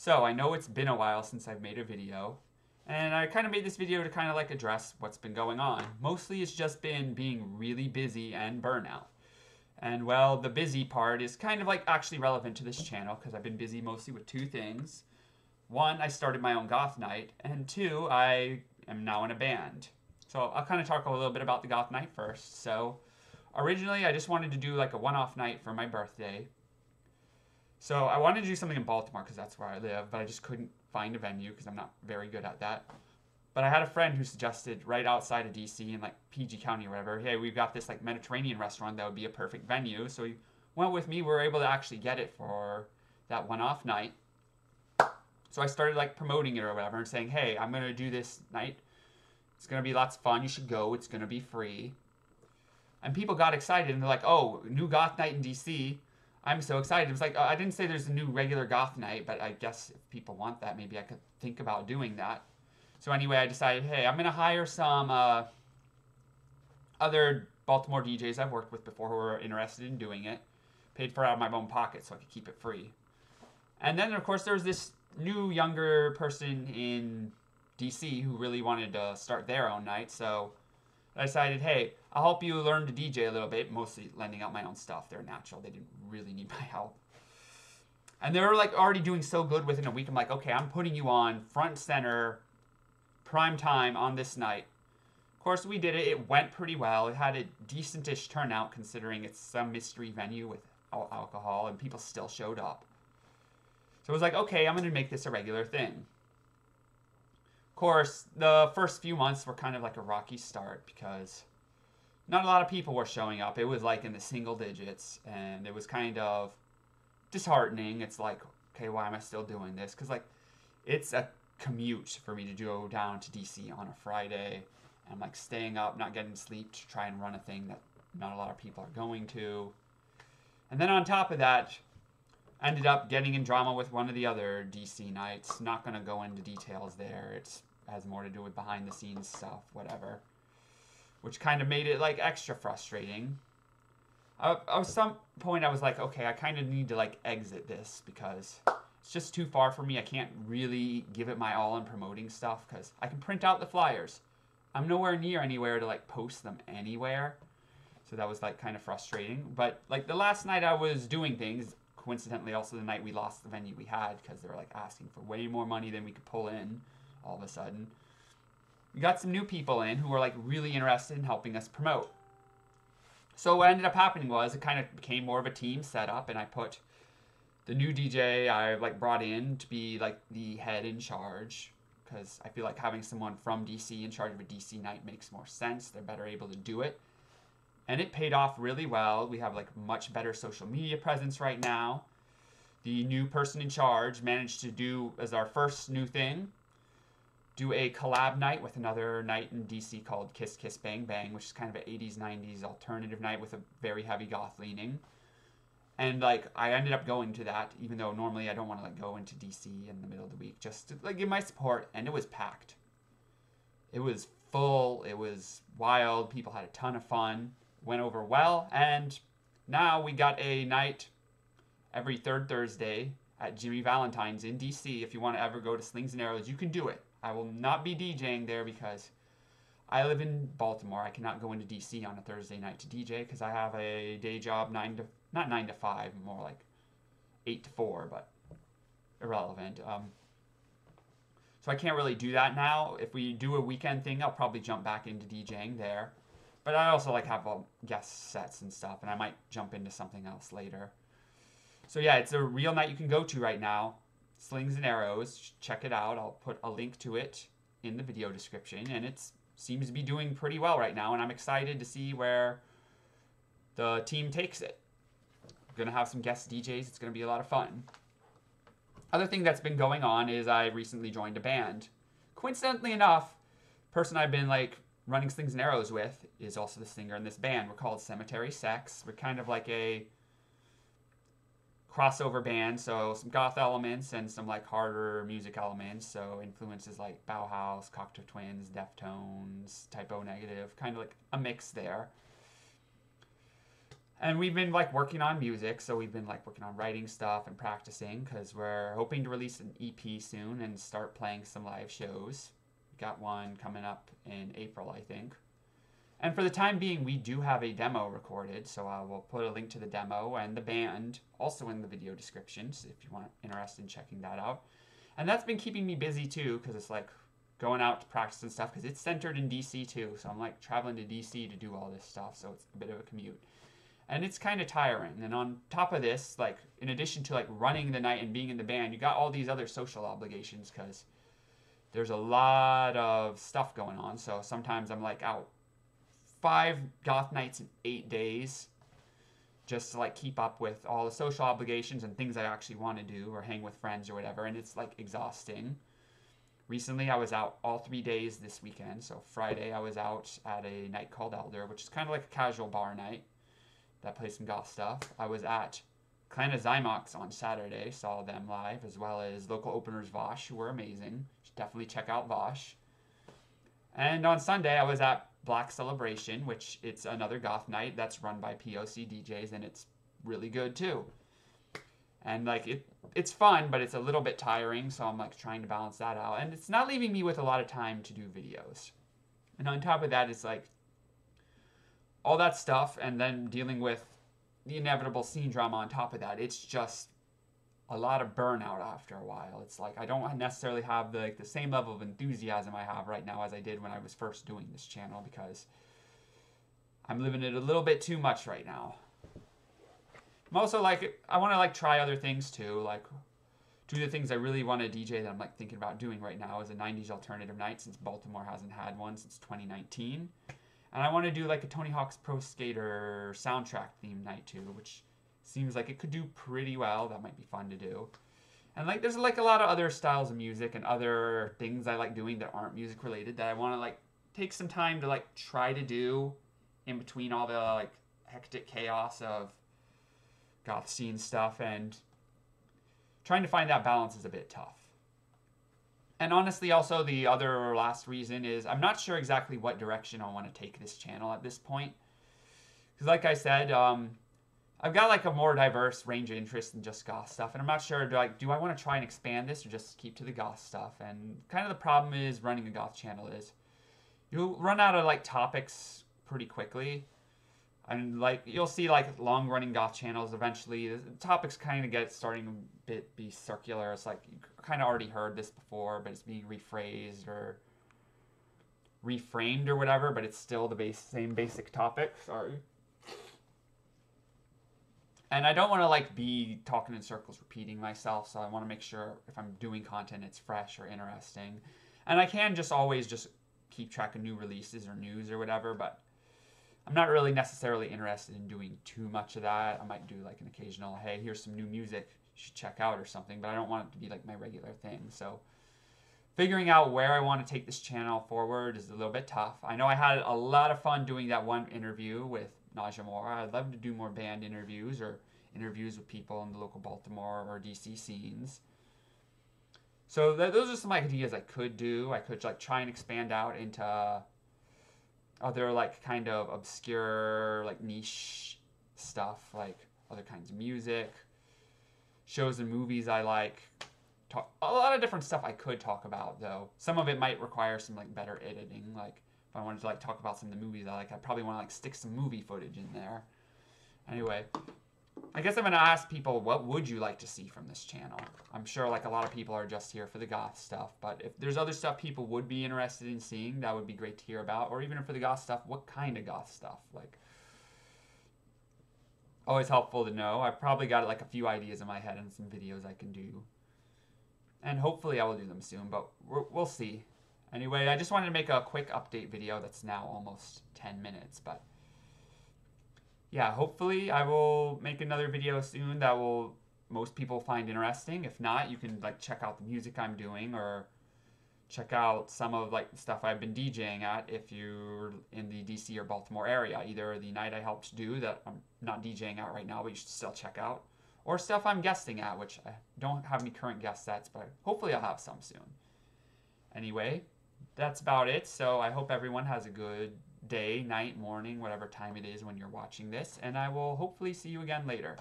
So I know it's been a while since I've made a video, and I kind of made this video to kind of like address what's been going on. Mostly it's just been being really busy and burnout. And well, the busy part is kind of like actually relevant to this channel because I've been busy mostly with two things. One, I started my own goth night, and two, I am now in a band. So I'll kind of talk a little bit about the goth night first. So originally I just wanted to do like a one-off night for my birthday. So I wanted to do something in Baltimore because that's where I live, but I just couldn't find a venue because I'm not very good at that. But I had a friend who suggested right outside of DC in like PG County or whatever, hey, we've got this like Mediterranean restaurant that would be a perfect venue. So he went with me. We were able to actually get it for that one-off night. So I started like promoting it or whatever and saying, hey, I'm going to do this night. It's going to be lots of fun. You should go. It's going to be free. And people got excited and they're like, oh, new goth night in DC. I'm so excited. It was like, I didn't say there's a new regular goth night, but I guess if people want that, maybe I could think about doing that. So anyway, I decided, hey, I'm going to hire some other Baltimore DJs I've worked with before who were interested in doing it. Paid for it out of my own pocket so I could keep it free. And then, of course, there was this new, younger person in DC who really wanted to start their own night. So I decided, hey, I'll help you learn to DJ a little bit, mostly lending out my own stuff. They're natural. They didn't really need my help. And they were like already doing so good within a week. I'm like, okay, I'm putting you on front center, prime time on this night. Of course, we did it. It went pretty well. It had a decentish turnout considering it's some mystery venue with alcohol and people still showed up. So I was like, okay, I'm going to make this a regular thing. Of course, the first few months were kind of like a rocky start because not a lot of people were showing up. It was like in the single digits, and it was kind of disheartening. It's like, okay, why am I still doing this? Because like, it's a commute for me to go down to DC on a Friday, and I'm like staying up, not getting sleep to try and run a thing that not a lot of people are going to. And then on top of that, ended up getting in drama with one of the other DC nights. Not going to go into details there. It has more to do with behind the scenes stuff, whatever. Which kind of made it like extra frustrating. At some point I was like, okay, I kind of need to like exit this because it's just too far for me. I can't really give it my all in promoting stuff because I can print out the flyers. I'm nowhere near anywhere to like post them anywhere. So that was like kind of frustrating. But like the last night I was doing things, coincidentally also the night we lost the venue we had because they were like asking for way more money than we could pull in all of a sudden. We got some new people in who were like really interested in helping us promote. So what ended up happening was it kind of became more of a team setup, and I put the new DJ I like brought in to be like the head in charge because I feel like having someone from DC in charge of a DC night makes more sense. They're better able to do it. And it paid off really well. We have like much better social media presence right now. The new person in charge managed to do, as our first new thing, do a collab night with another night in DC called Kiss Kiss Bang Bang, which is kind of an 80s, 90s alternative night with a very heavy goth leaning. And like I ended up going to that, even though normally I don't want to like go into DC in the middle of the week just to like give my support, and it was packed. It was full, it was wild, people had a ton of fun, went over well, and now we got a night every third Thursday at Jimmy Valentine's in DC. If you want to ever go to Slings and Arrows, you can do it. I will not be DJing there because I live in Baltimore. I cannot go into DC on a Thursday night to DJ because I have a day job, not 9 to 5, more like 8 to 4, but irrelevant. So I can't really do that now. If we do a weekend thing, I'll probably jump back into DJing there. But I also like have guest sets and stuff, and I might jump into something else later. So yeah, it's a real night you can go to right now. Slings and Arrows. Check it out. I'll put a link to it in the video description, and it seems to be doing pretty well right now, and I'm excited to see where the team takes it. I'm going to have some guest DJs. It's going to be a lot of fun. Other thing that's been going on is I recently joined a band. Coincidentally enough, the person I've been like running Slings and Arrows with is also the singer in this band. We're called Cemetary Sex. We're kind of like a crossover band, so some goth elements and some like harder music elements, so influences like Bauhaus, Cocteau Twins, Deftones, Typo Negative, kind of like a mix there. And we've been like working on music, so we've been like working on writing stuff and practicing because we're hoping to release an EP soon and start playing some live shows. We got one coming up in April, I think. And for the time being, we do have a demo recorded, so I will put a link to the demo and the band also in the video description, so if you want interested in checking that out. And that's been keeping me busy too, because it's like going out to practice and stuff, because it's centered in DC too, so I'm like traveling to DC to do all this stuff, so it's a bit of a commute. And it's kind of tiring. And on top of this, like in addition to like running the night and being in the band, you got all these other social obligations because there's a lot of stuff going on. So sometimes I'm like out 5 goth nights in 8 days just to like keep up with all the social obligations and things I actually want to do or hang with friends or whatever, and it's like exhausting. Recently I was out all 3 days this weekend. So Friday I was out at a night called Elder, which is kind of like a casual bar night that plays some goth stuff. I was at Clan of Zymox on Saturday, saw them live, as well as local openers Vosh, who were amazing. You should definitely check out Vosh. And on Sunday I was at Black Celebration, which it's another goth night that's run by POC DJs, and it's really good too. And like it's fun, but it's a little bit tiring, so I'm like trying to balance that out. And it's not leaving me with a lot of time to do videos. And on top of that, it's like all that stuff, and then dealing with the inevitable scene drama on top of that. It's just a lot of burnout after a while. It's like I don't necessarily have the same level of enthusiasm I have right now as I did when I was first doing this channel, because I'm living it a little bit too much right now. I'm also like, I want to like try other things too, like do the things I really want to DJ that I'm like thinking about doing right now as a 90s alternative night, since Baltimore hasn't had one since 2019. And I want to do like a Tony Hawk's Pro Skater soundtrack theme night too, which seems like it could do pretty well. That might be fun to do. And like there's like a lot of other styles of music and other things I like doing that aren't music related that I want to like take some time to like try to do in between all the like hectic chaos of goth scene stuff, and trying to find that balance is a bit tough. And honestly, also the other last reason is I'm not sure exactly what direction I want to take this channel at this point. Because like I said, I've got like a more diverse range of interest than just goth stuff, and I'm not sure, do I want to try and expand this or just keep to the goth stuff? And kind of the problem is running a goth channel is you'll run out of like topics pretty quickly. And like you'll see like long running goth channels eventually the topics kind of get starting a bit be circular. It's like you kind of already heard this before, but it's being rephrased or reframed or whatever, but it's still the same basic topic. Sorry. And I don't want to like be talking in circles repeating myself, so I want to make sure if I'm doing content it's fresh or interesting. And I can just always just keep track of new releases or news or whatever, but I'm not really necessarily interested in doing too much of that. I might do like an occasional, hey, here's some new music you should check out or something, but I don't want it to be like my regular thing. So figuring out where I want to take this channel forward is a little bit tough. I know I had a lot of fun doing that one interview with Najamora. I'd love to do more band interviews or interviews with people in the local Baltimore or DC scenes. So those are some ideas I could do. I could like try and expand out into other like kind of obscure like niche stuff, like other kinds of music, shows and movies I like. A lot of different stuff I could talk about, though. Some of it might require some like better editing. Like if I wanted to like talk about some of the movies I like, I'd probably want to like stick some movie footage in there. Anyway, I guess I'm gonna ask people, what would you like to see from this channel? I'm sure like a lot of people are just here for the goth stuff, but if there's other stuff people would be interested in seeing, that would be great to hear about. Or even for the goth stuff, what kind of goth stuff? Like, always helpful to know. I've probably got like a few ideas in my head and some videos I can do. And hopefully I will do them soon, but we'll see. Anyway, I just wanted to make a quick update video that's now almost 10 minutes, but yeah, hopefully I will make another video soon that will most people find interesting. If not, you can like check out the music I'm doing or check out some of like the stuff I've been DJing at if you're in the DC or Baltimore area. Either the night I helped do that I'm not DJing at right now, but you should still check out, or stuff I'm guesting at, which I don't have any current guest sets, but hopefully I'll have some soon. Anyway, that's about it. So I hope everyone has a good day, night, morning, whatever time it is when you're watching this. And I will hopefully see you again later.